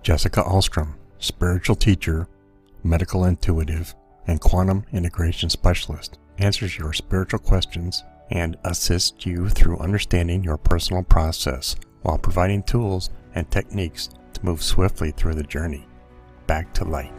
Jessica Alstrom, spiritual teacher, medical intuitive, and quantum integration specialist, answers your spiritual questions and assists you through understanding your personal process while providing tools and techniques to move swiftly through the journey back to light.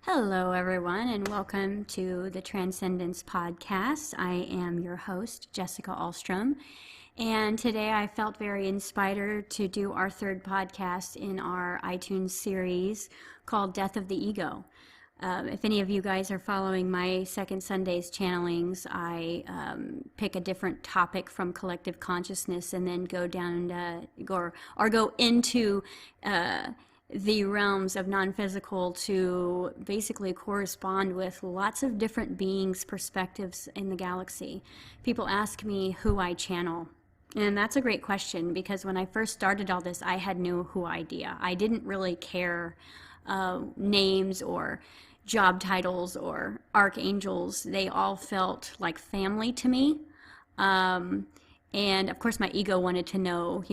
Hello, everyone, and welcome to the Transcendence Podcast. I am your host, Jessica Alstrom, and today I felt very inspired to do our third podcast in our iTunes series called Death of the Ego. If any of you guys are following my Second Sunday's channelings, I pick a different topic from collective consciousness and then go down or go into the realms of non-physical to basically correspond with lots of different beings' perspectives in the galaxy. People ask me who I channel, and that's a great question because when I first started all this, I had no idea. I didn't really care names or job titles or archangels. They all felt like family to me. And of course, my ego wanted to know,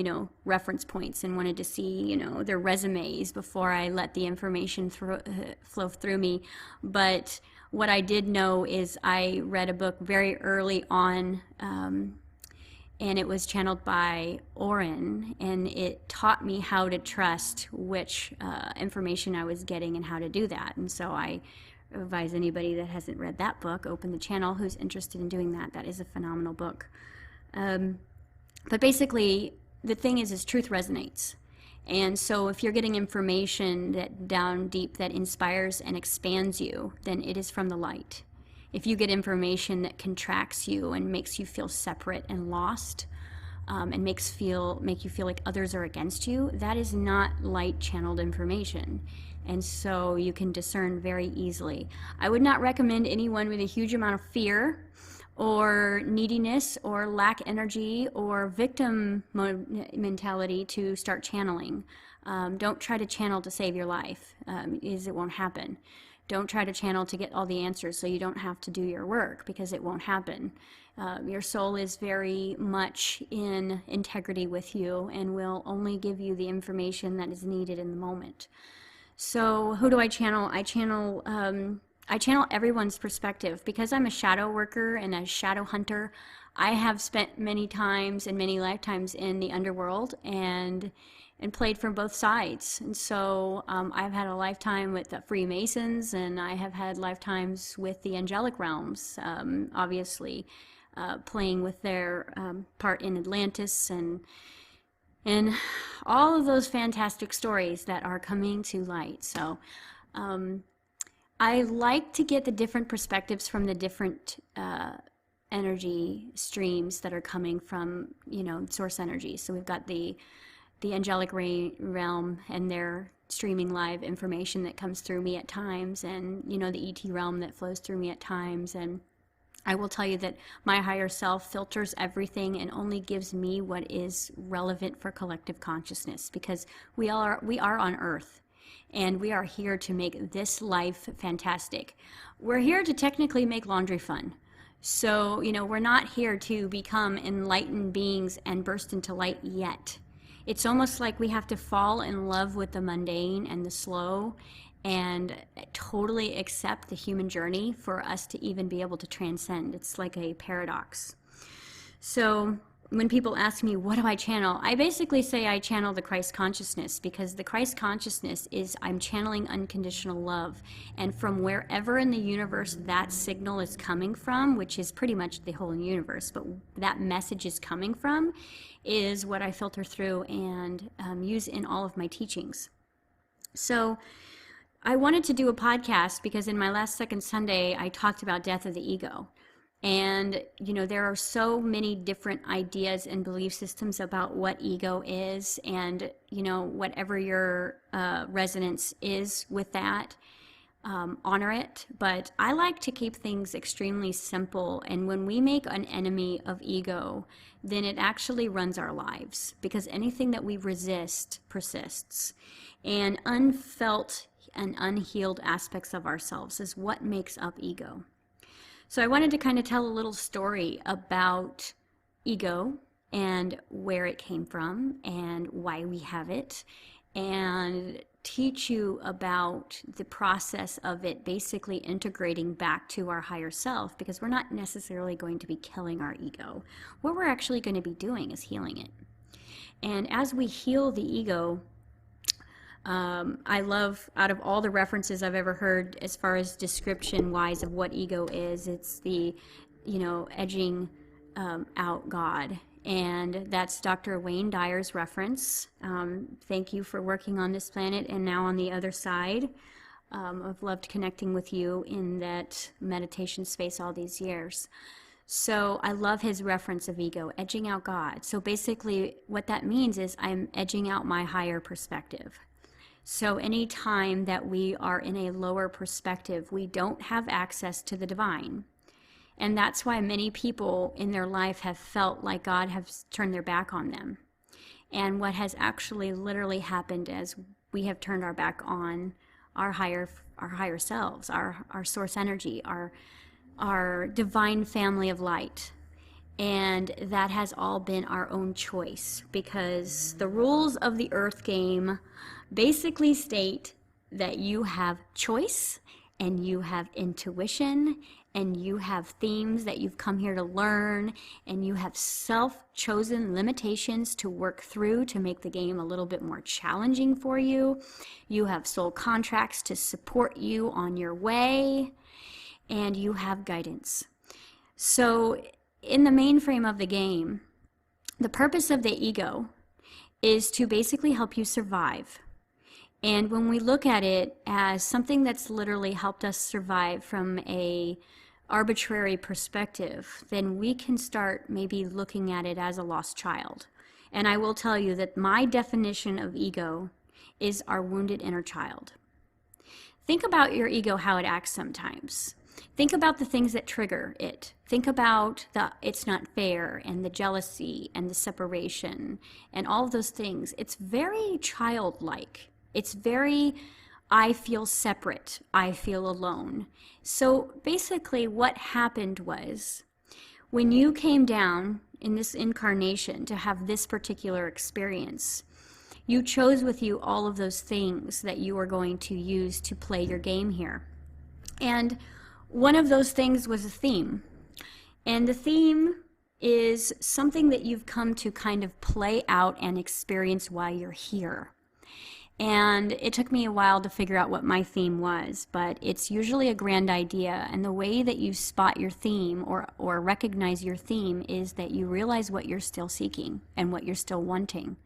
reference points and wanted to see, their resumes before I let the information flow through me. But what I did know is I read a book very early on, and it was channeled by Oren, and it taught me how to trust which information I was getting and how to do that. And so I advise anybody that hasn't read that book, open the channel, who's interested in doing that. That is a phenomenal book. But basically, the thing is truth resonates. And so if you're getting information that down deep that inspires and expands you, then it is from the light. If you get information that contracts you and makes you feel separate and lost, and make you feel like others are against you, that is not light channeled information. And so you can discern very easily. I would not recommend anyone with a huge amount of fear or neediness or lack energy or victim mentality to start channeling. Don't try to channel to save your life, it won't happen. Don't try to channel to get all the answers so you don't have to do your work, because it won't happen. Your soul is very much in integrity with you and will only give you the information that is needed in the moment. So who do I channel? I channel everyone's perspective. Because I'm a shadow worker and a shadow hunter, I have spent many times and many lifetimes in the underworld and played from both sides. And so I've had a lifetime with the Freemasons, and I have had lifetimes with the angelic realms, obviously playing with their part in Atlantis and all of those fantastic stories that are coming to light. So I like to get the different perspectives from the different energy streams that are coming from, source energy. So we've got the angelic realm and their streaming live information that comes through me at times, and, the ET realm that flows through me at times. And I will tell you that my higher self filters everything and only gives me what is relevant for collective consciousness, because we are on Earth. And we are here to make this life fantastic. We're here to technically make laundry fun. So, we're not here to become enlightened beings and burst into light yet. It's almost like we have to fall in love with the mundane and the slow and totally accept the human journey for us to even be able to transcend. It's like a paradox. So when people ask me, what do I channel? I basically say I channel the Christ consciousness, because the Christ consciousness is I'm channeling unconditional love. And from wherever in the universe that signal is coming from, which is pretty much the whole universe, but that message is coming from, is what I filter through and use in all of my teachings. So I wanted to do a podcast because in my last Second Sunday, I talked about death of the ego. And, there are so many different ideas and belief systems about what ego is, and, whatever your resonance is with that, honor it. But I like to keep things extremely simple. And when we make an enemy of ego, then it actually runs our lives, because anything that we resist persists. And unfelt and unhealed aspects of ourselves is what makes up ego. So I wanted to kind of tell a little story about ego and where it came from and why we have it, and teach you about the process of it basically integrating back to our higher self, because we're not necessarily going to be killing our ego. What we're actually going to be doing is healing it. And as we heal the ego, I love, out of all the references I've ever heard as far as description wise of what ego is, it's the, edging out God. And that's Dr. Wayne Dyer's reference. Thank you for working on this planet and now on the other side. I've loved connecting with you in that meditation space all these years. So I love his reference of ego, edging out God. So basically what that means is I'm edging out my higher perspective. So anytime that we are in a lower perspective, we don't have access to the divine. And that's why many people in their life have felt like God has turned their back on them. And what has actually literally happened is we have turned our back on our higher selves, our source energy, our divine family of light. And that has all been our own choice, because the rules of the earth game basically state that you have choice and you have intuition and you have themes that you've come here to learn, and you have self-chosen limitations to work through to make the game a little bit more challenging for you. You have soul contracts to support you on your way, and you have guidance. So in the mainframe of the game, the purpose of the ego is to basically help you survive. And when we look at it as something that's literally helped us survive from a arbitrary perspective, then we can start maybe looking at it as a lost child. And I will tell you that my definition of ego is our wounded inner child. Think about your ego, how it acts sometimes. Think about the things that trigger it. Think about the it's not fair and the jealousy and the separation and all of those things. It's very childlike. It's very, I feel separate, I feel alone. So basically what happened was, when you came down in this incarnation to have this particular experience, you chose with you all of those things that you were going to use to play your game here. And one of those things was a theme. And the theme is something that you've come to kind of play out and experience while you're here. And it took me a while to figure out what my theme was, but it's usually a grand idea. And the way that you spot your theme or recognize your theme is that you realize what you're still seeking and what you're still wanting.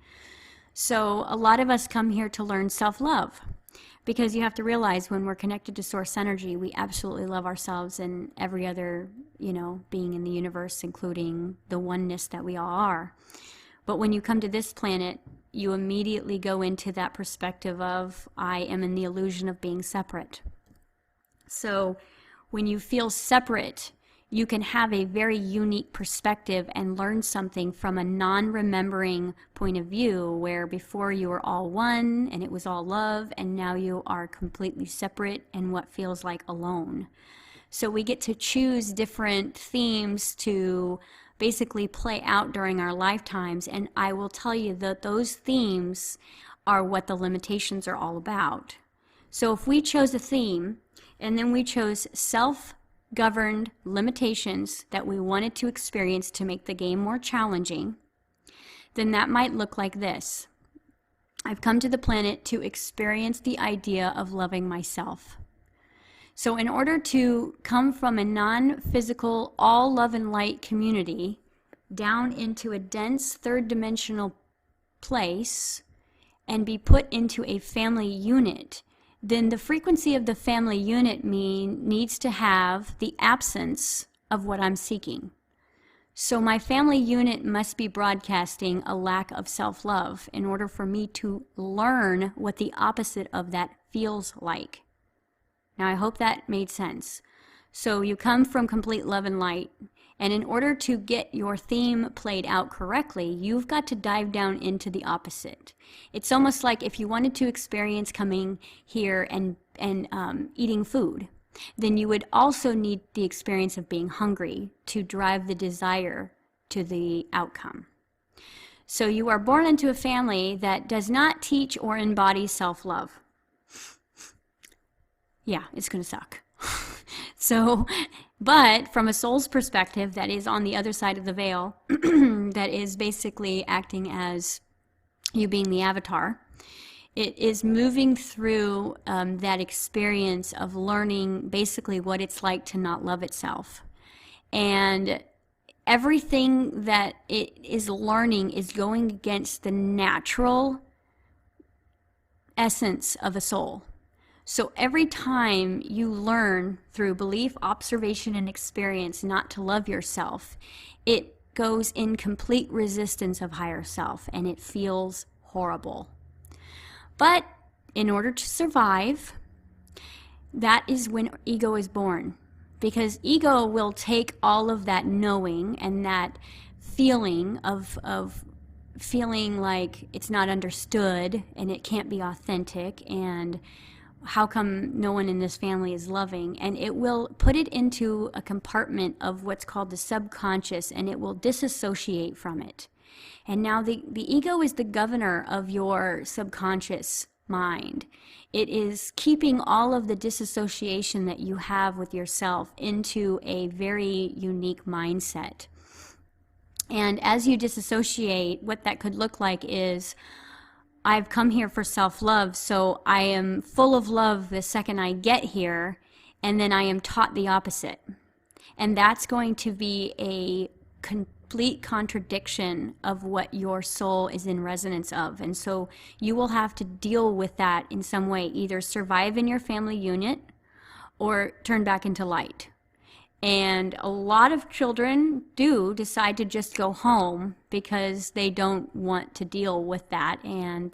So a lot of us come here to learn self-love, because you have to realize when we're connected to source energy, we absolutely love ourselves and every other, being in the universe, including the oneness that we all are. But when you come to this planet, you immediately go into that perspective of, I am in the illusion of being separate. So when you feel separate, you can have a very unique perspective and learn something from a non-remembering point of view, where before you were all one and it was all love, and now you are completely separate and what feels like alone. So we get to choose different themes to basically play out during our lifetimes, and I will tell you that those themes are what the limitations are all about. So if we chose a theme and then we chose self-governed limitations that we wanted to experience to make the game more challenging, then that might look like this. I've come to the planet to experience the idea of loving myself. So in order to come from a non-physical, all love and light community down into a dense third-dimensional place and be put into a family unit, then the frequency of the family unit needs to have the absence of what I'm seeking. So my family unit must be broadcasting a lack of self-love in order for me to learn what the opposite of that feels like. Now, I hope that made sense. So you come from complete love and light, And in order to get your theme played out correctly, you've got to dive down into the opposite. It's almost like if you wanted to experience coming here and eating food, then you would also need the experience of being hungry to drive the desire to the outcome. So you are born into a family that does not teach or embody self-love. Yeah, it's going to suck. So, but from a soul's perspective, that is on the other side of the veil, that is basically acting as you being the avatar. It is moving through that experience of learning basically what it's like to not love itself. And everything that it is learning is going against the natural essence of a soul. So every time you learn through belief, observation, and experience not to love yourself, it goes in complete resistance of higher self, and it feels horrible. But in order to survive, that is when ego is born. Because ego will take all of that knowing and that feeling of feeling like it's not understood and it can't be authentic, and how come no one in this family is loving, and it will put it into a compartment of what's called the subconscious, and it will disassociate from it. And now the ego is the governor of your subconscious mind. It is keeping all of the disassociation that you have with yourself into a very unique mindset. And as you disassociate, what that could look like is, I've come here for self-love, so I am full of love the second I get here, and then I am taught the opposite. And that's going to be a complete contradiction of what your soul is in resonance of. And so you will have to deal with that in some way, either survive in your family unit or turn back into light. And a lot of children do decide to just go home because they don't want to deal with that. And,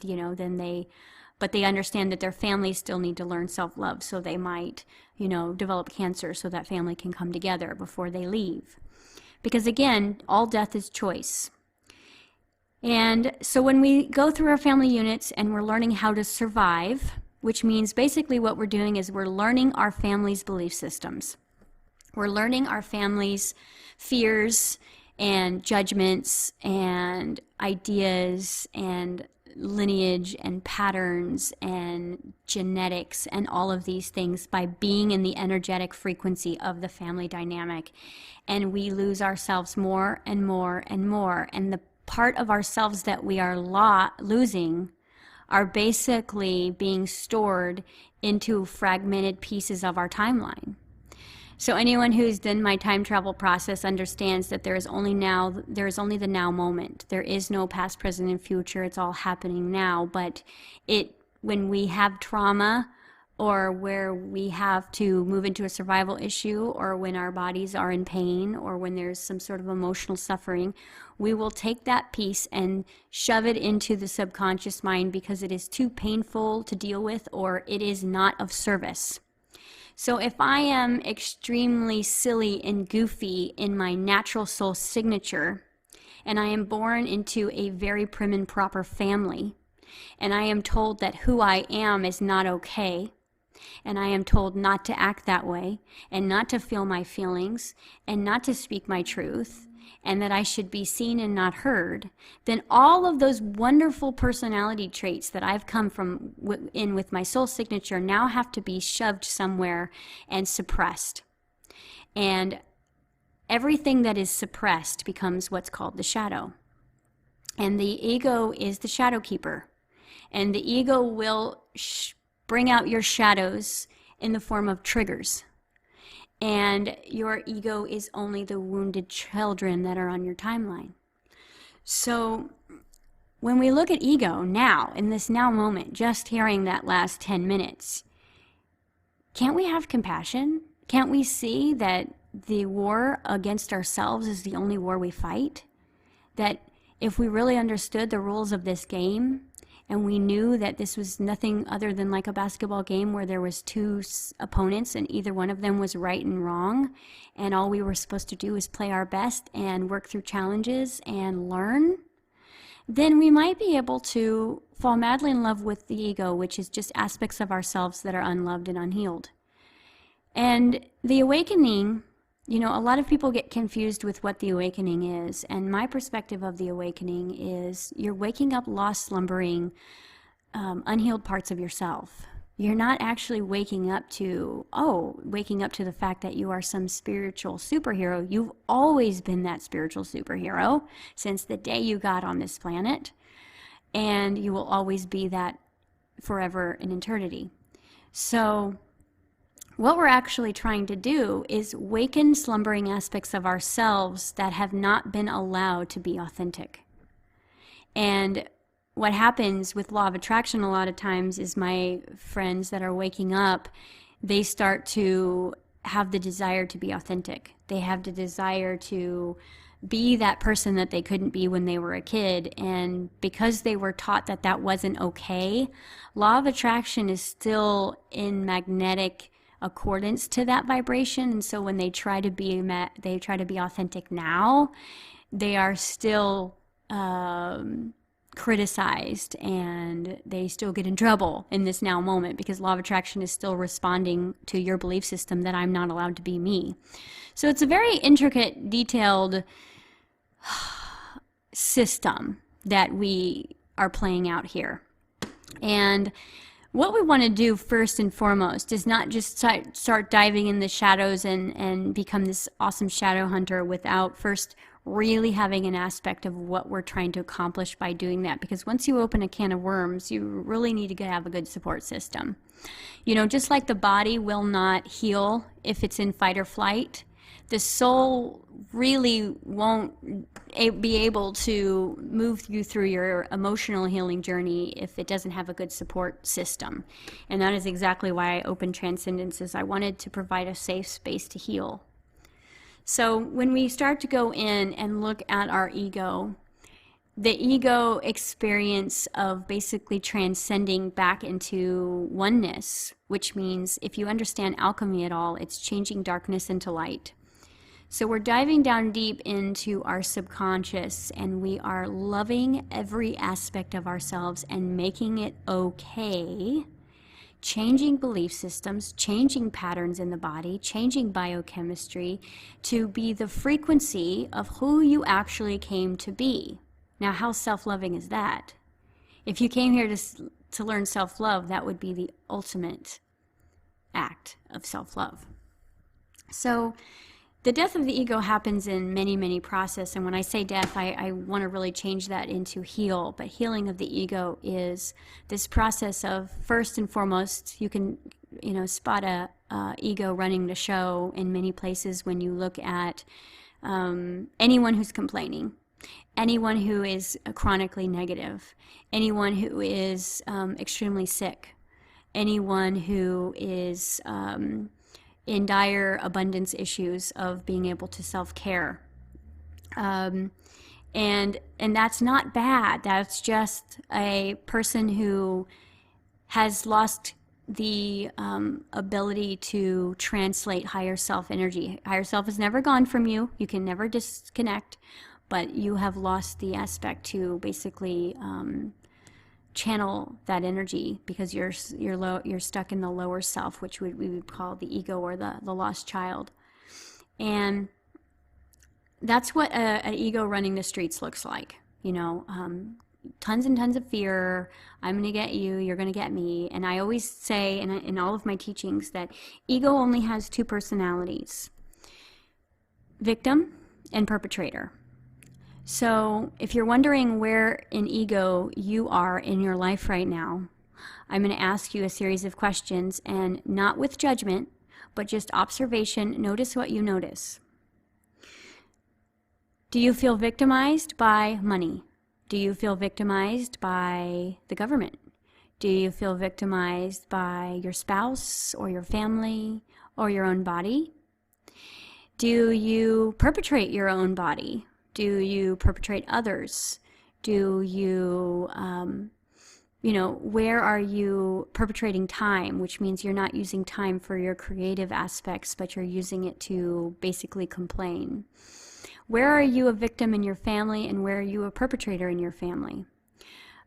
but they understand that their families still need to learn self-love. So they might, develop cancer so that family can come together before they leave. Because again, all death is choice. And so when we go through our family units and we're learning how to survive, which means basically what we're doing is we're learning our family's belief systems. We're learning our family's fears and judgments and ideas and lineage and patterns and genetics and all of these things by being in the energetic frequency of the family dynamic. And we lose ourselves more and more and more. And the part of ourselves that we are losing are basically being stored into fragmented pieces of our timeline. So anyone who's done my time travel process understands that there is only the now moment. There is no past, present, and future. It's all happening now. But when we have trauma, or where we have to move into a survival issue, or when our bodies are in pain, or when there's some sort of emotional suffering, we will take that piece and shove it into the subconscious mind because it is too painful to deal with, or it is not of service. So if I am extremely silly and goofy in my natural soul signature, and I am born into a very prim and proper family, and I am told that who I am is not okay, and I am told not to act that way, and not to feel my feelings, and not to speak my truth, and that I should be seen and not heard, then all of those wonderful personality traits that I've come from in with my soul signature now have to be shoved somewhere and suppressed. And everything that is suppressed becomes what's called the shadow. And the ego is the shadow keeper. And the ego will bring out your shadows in the form of triggers. And your ego is only the wounded children that are on your timeline. So when we look at ego now, in this now moment, just hearing that last 10 minutes, can't we have compassion? Can't we see that the war against ourselves is the only war we fight? That if we really understood the rules of this game, and we knew that this was nothing other than like a basketball game where there was two opponents and either one of them was right and wrong, and all we were supposed to do was play our best and work through challenges and learn, then we might be able to fall madly in love with the ego, which is just aspects of ourselves that are unloved and unhealed. And the awakening, a lot of people get confused with what the awakening is. And my perspective of the awakening is you're waking up lost, slumbering, unhealed parts of yourself. You're not actually waking up to the fact that you are some spiritual superhero. You've always been that spiritual superhero since the day you got on this planet. And you will always be that forever in eternity. So what we're actually trying to do is waken slumbering aspects of ourselves that have not been allowed to be authentic. And what happens with law of attraction a lot of times is my friends that are waking up, they start to have the desire to be authentic. They have the desire to be that person that they couldn't be when they were a kid. And because they were taught that that wasn't okay, law of attraction is still in magnetic accordance to that vibration. And so when they try to be authentic now, they are still criticized, and they still get in trouble in this now moment because law of attraction is still responding to your belief system that I'm not allowed to be me. So it's a very intricate, detailed system that we are playing out here. And what we want to do first and foremost is not just start diving in the shadows and become this awesome shadow hunter without first really having an aspect of what we're trying to accomplish by doing that. Because once you open a can of worms, you really need to have a good support system. Just like the body will not heal if it's in fight or flight, the soul really won't be able to move you through your emotional healing journey if it doesn't have a good support system. And that is exactly why I opened Transcendences. I wanted to provide a safe space to heal. So when we start to go in and look at our ego, the ego experience of basically transcending back into oneness, which means if you understand alchemy at all, it's changing darkness into light. So we're diving down deep into our subconscious, and we are loving every aspect of ourselves and making it okay, changing belief systems, changing patterns in the body, changing biochemistry to be the frequency of who you actually came to be. Now, how self-loving is that? If you came here to learn self-love, that would be the ultimate act of self-love. So the death of the ego happens in many, many processes. And when I say death, I want to really change that into heal. But healing of the ego is this process of, first and foremost, you can spot a ego running the show in many places when you look at anyone who's complaining, anyone who is chronically negative, anyone who is extremely sick, anyone who is in dire abundance issues of being able to self-care. And that's not bad. That's just a person who has lost the ability to translate higher self energy. Higher self is never gone from you. You can never disconnect, but you have lost the aspect to basically channel that energy because you're stuck in the lower self, which we would call the ego or the lost child. And that's what an ego running the streets looks like. Tons and tons of fear. I'm going to get you, you're going to get me. And I always say in all of my teachings that ego only has two personalities: victim and perpetrator. So if you're wondering where in ego you are in your life right now, I'm going to ask you a series of questions, and not with judgment, but just observation. Notice what you notice. Do you feel victimized by money? Do you feel victimized by the government? Do you feel victimized by your spouse or your family or your own body? Do you perpetrate your own body? Do you perpetrate others? Do you where are you perpetrating time, which means you're not using time for your creative aspects, but you're using it to basically complain. Where are you a victim in your family, and where are you a perpetrator in your family?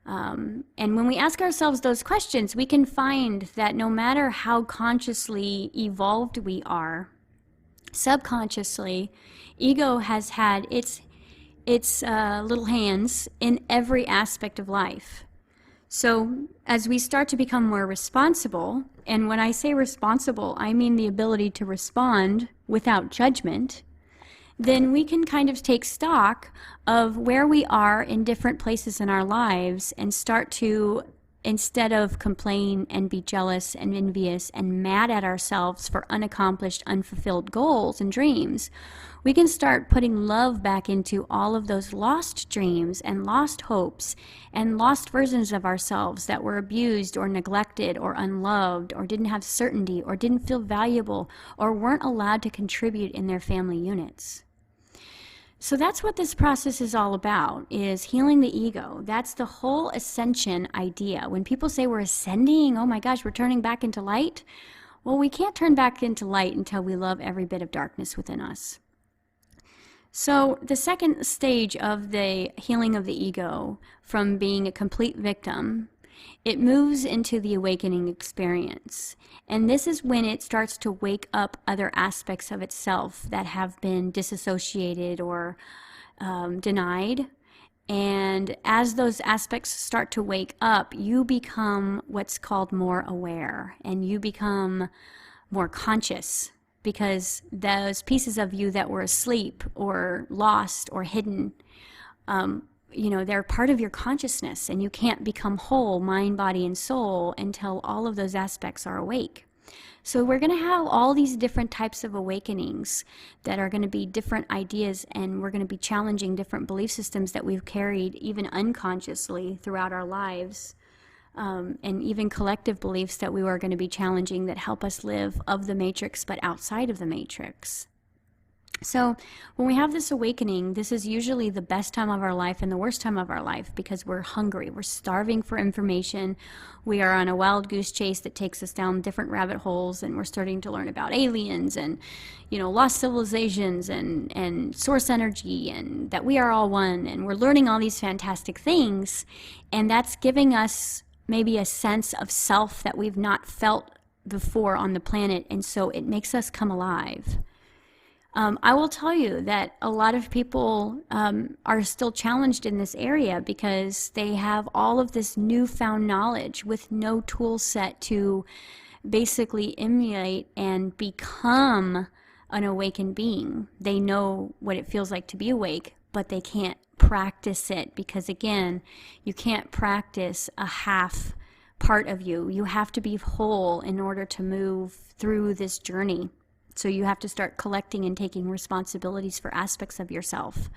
And when we ask ourselves those questions, we can find that no matter how consciously evolved we are, subconsciously, ego has had its little hands in every aspect of life. So as we start to become more responsible, and when I say responsible, I mean the ability to respond without judgment, then we can kind of take stock of where we are in different places in our lives and start to, instead of complain and be jealous and envious and mad at ourselves for unaccomplished, unfulfilled goals and dreams, we can start putting love back into all of those lost dreams and lost hopes and lost versions of ourselves that were abused or neglected or unloved or didn't have certainty or didn't feel valuable or weren't allowed to contribute in their family units. So that's what this process is all about, is healing the ego. That's the whole ascension idea. When people say we're ascending, oh my gosh, we're turning back into light. Well, we can't turn back into light until we love every bit of darkness within us. So the second stage of the healing of the ego, from being a complete victim, it moves into the awakening experience. And this is when it starts to wake up other aspects of itself that have been disassociated or denied. And as those aspects start to wake up, you become what's called more aware, and you become more conscious, because those pieces of you that were asleep or lost or hidden, they're part of your consciousness, and you can't become whole, mind, body, and soul, until all of those aspects are awake. So we're going to have all these different types of awakenings that are going to be different ideas, and we're going to be challenging different belief systems that we've carried even unconsciously throughout our lives, and even collective beliefs that we are going to be challenging that help us live of the matrix but outside of the matrix. So when we have this awakening, this is usually the best time of our life and the worst time of our life, because we're hungry, we're starving for information, we are on a wild goose chase that takes us down different rabbit holes, and we're starting to learn about aliens and lost civilizations and source energy, and that we are all one, and we're learning all these fantastic things, and that's giving us maybe a sense of self that we've not felt before on the planet, and so it makes us come alive. I will tell you that a lot of people are still challenged in this area because they have all of this newfound knowledge with no tool set to basically emulate and become an awakened being. They know what it feels like to be awake, but they can't practice it because, again, you can't practice a half part of you. You have to be whole in order to move through this journey. So you have to start collecting and taking responsibilities for aspects of yourself.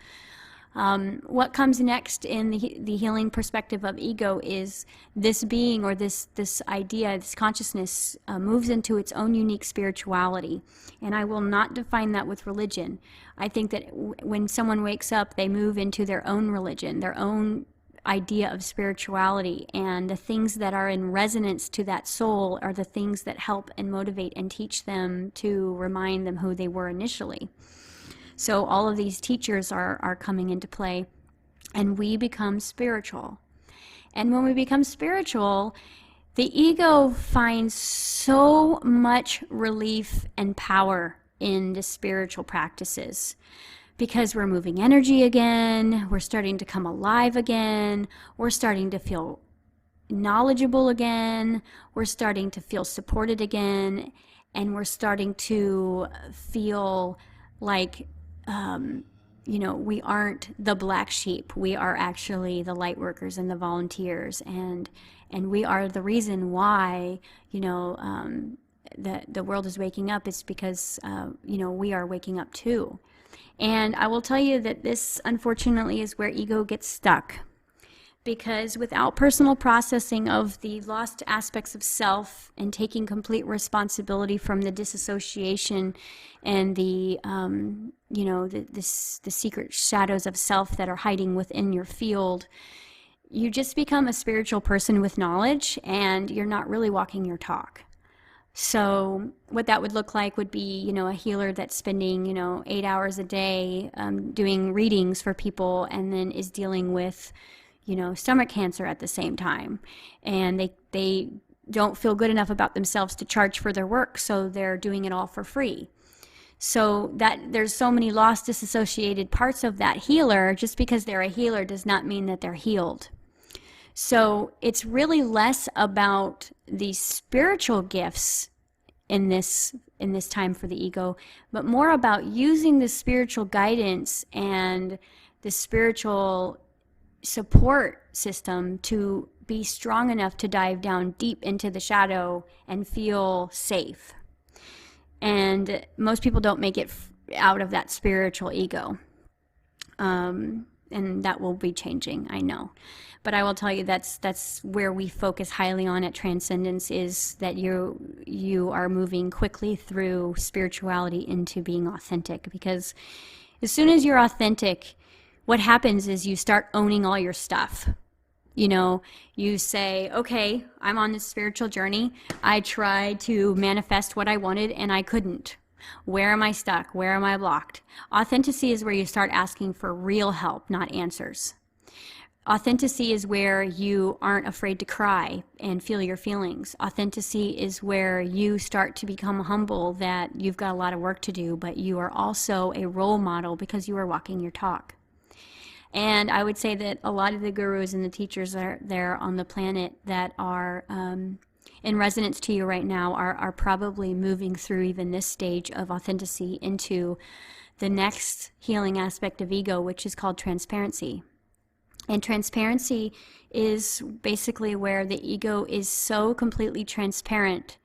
What comes next in the healing perspective of ego is this being, or this idea, this consciousness moves into its own unique spirituality. And I will not define that with religion. I think that when someone wakes up, they move into their own religion, their own idea of spirituality, and the things that are in resonance to that soul are the things that help and motivate and teach them, to remind them who they were initially. So all of these teachers are coming into play, and we become spiritual. And when we become spiritual, the ego finds so much relief and power in the spiritual practices, because we're moving energy again, we're starting to come alive again, we're starting to feel knowledgeable again, we're starting to feel supported again, and we're starting to feel like, we aren't the black sheep. We are actually the light workers and the volunteers, and we are the reason why, the world is waking up. It's because, we are waking up too. And I will tell you that this, unfortunately, is where ego gets stuck. Because without personal processing of the lost aspects of self and taking complete responsibility from the disassociation and the secret shadows of self that are hiding within your field, you just become a spiritual person with knowledge, and you're not really walking your talk. So what that would look like would be, a healer that's spending, 8 hours a day doing readings for people, and then is dealing with, stomach cancer at the same time. And they don't feel good enough about themselves to charge for their work, so they're doing it all for free. So that there's so many lost, disassociated parts of that healer. Just because they're a healer does not mean that they're healed. So it's really less about the spiritual gifts in this time for the ego, but more about using the spiritual guidance and the spiritual support system to be strong enough to dive down deep into the shadow and feel safe. And most people don't make it out of that spiritual ego. And that will be changing, I know. But I will tell you that's where we focus highly on at Transcendence, is that you are moving quickly through spirituality into being authentic. Because as soon as you're authentic, what happens is you start owning all your stuff. You say, okay, I'm on this spiritual journey. I tried to manifest what I wanted and I couldn't. Where am I stuck? Where am I blocked? Authenticity is where you start asking for real help, not answers. Authenticity is where you aren't afraid to cry and feel your feelings. Authenticity is where you start to become humble that you've got a lot of work to do, but you are also a role model because you are walking your talk. And I would say that a lot of the gurus and the teachers that are there on the planet that are in resonance to you right now are probably moving through even this stage of authenticity into the next healing aspect of ego, which is called transparency. And transparency is basically where the ego is so completely transparent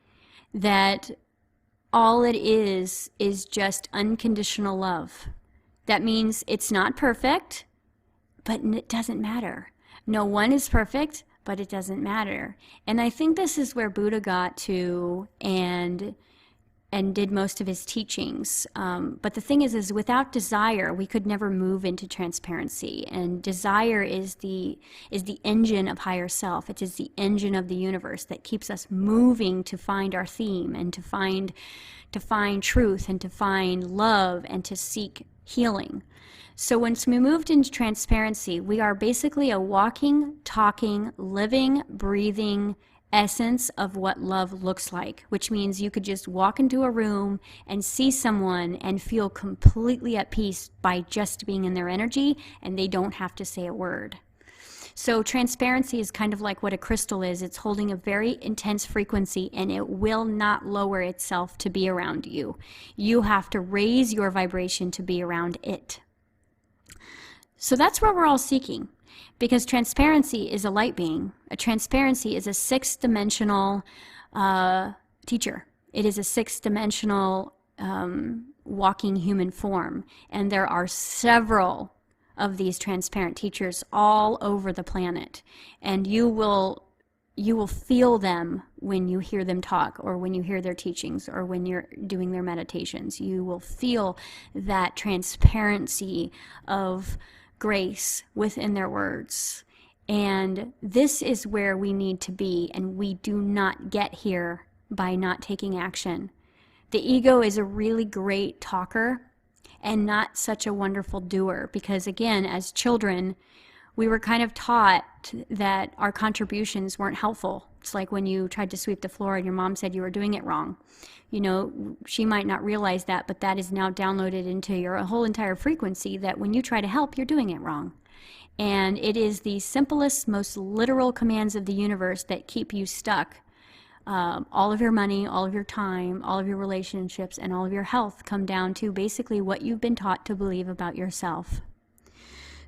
that all it is just unconditional love. That means it's not perfect, but it doesn't matter. No one is perfect, but it doesn't matter. And I think this is where Buddha got to and did most of his teachings. But the thing is without desire, we could never move into transparency. And desire is the engine of higher self. It is the engine of the universe that keeps us moving to find our theme and to find truth and to find love and to seek healing. So once we moved into transparency, we are basically a walking, talking, living, breathing essence of what love looks like, which means you could just walk into a room and see someone and feel completely at peace by just being in their energy, and they don't have to say a word. So transparency is kind of like what a crystal is. It's holding a very intense frequency, and it will not lower itself to be around you. You have to raise your vibration to be around it. So that's what we're all seeking, because transparency is a light being. A transparency is a six-dimensional teacher. It is a six-dimensional walking human form, and there are several of these transparent teachers all over the planet, and you will feel them when you hear them talk, or when you hear their teachings, or when you're doing their meditations. You will feel that transparency of grace within their words. And this is where we need to be, and we do not get here by not taking action. The ego is a really great talker and not such a wonderful doer, because again, as children, we were kind of taught that our contributions weren't helpful. It's like when you tried to sweep the floor and your mom said you were doing it wrong. She might not realize that, but that is now downloaded into your whole entire frequency, that when you try to help, you're doing it wrong. And it is the simplest, most literal commands of the universe that keep you stuck. All of your money, all of your time, all of your relationships, and all of your health come down to basically what you've been taught to believe about yourself.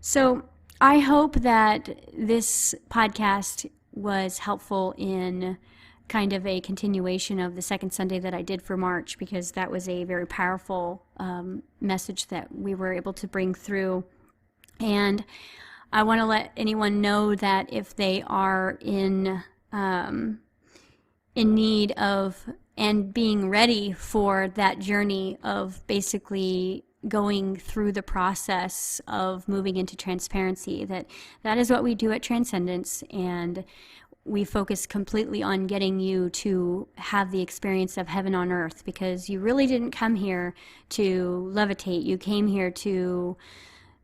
So I hope that this podcast was helpful in kind of a continuation of the second Sunday that I did for March, because that was a very powerful message that we were able to bring through. And I want to let anyone know that if they are in need of and being ready for that journey of basically going through the process of moving into transparency. That is what we do at Transcendence, and we focus completely on getting you to have the experience of heaven on earth, because you really didn't come here to levitate. You came here to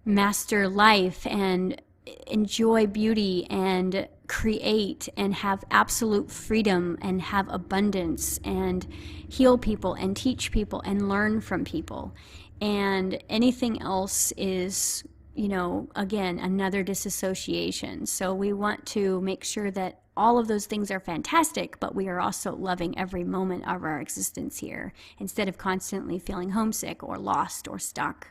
master life and enjoy beauty and create and have absolute freedom and have abundance and heal people and teach people and learn from people. And anything else is, again, another disassociation. So we want to make sure that all of those things are fantastic, but we are also loving every moment of our existence here, instead of constantly feeling homesick or lost or stuck.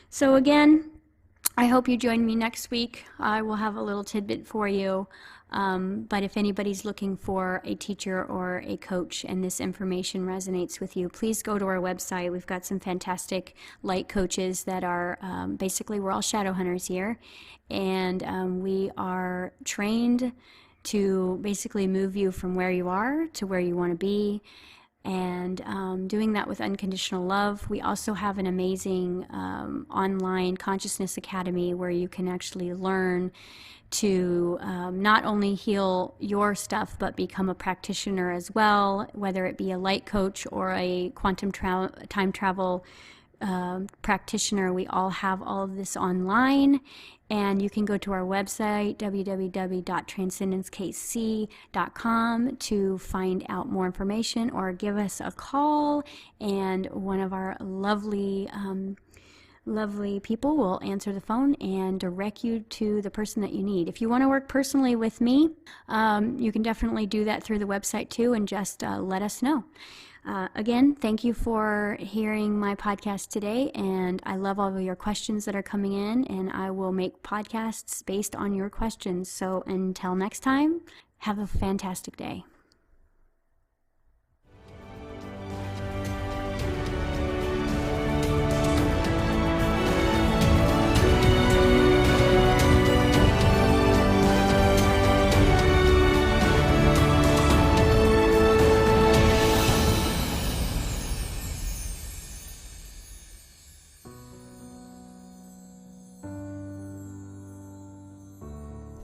So again, I hope you join me next week. I will have a little tidbit for you. But if anybody's looking for a teacher or a coach and this information resonates with you, please go to our website. We've got some fantastic light coaches that are basically, we're all shadow hunters here. And we are trained to basically move you from where you are to where you want to be. And doing that with unconditional love. We also have an amazing online Consciousness Academy where you can actually learn to not only heal your stuff, but become a practitioner as well, whether it be a light coach or a quantum time travel practitioner. We all have all of this online, and you can go to our website, www.transcendencekc.com, to find out more information, or give us a call, and one of our lovely people will answer the phone and direct you to the person that you need. If you want to work personally with me, you can definitely do that through the website too, and just let us know. Again, thank you for hearing my podcast today, and I love all of your questions that are coming in, and I will make podcasts based on your questions. So until next time, have a fantastic day.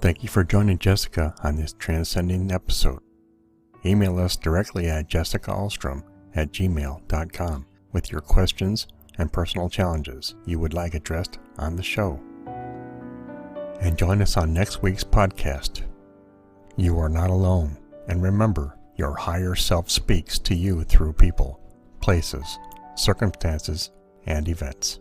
Thank you for joining Jessica on this transcending episode. Email us directly at jessicaalstrom@gmail.com with your questions and personal challenges you would like addressed on the show. And join us on next week's podcast. You are not alone, and remember, your higher self speaks to you through people, places, circumstances, and events.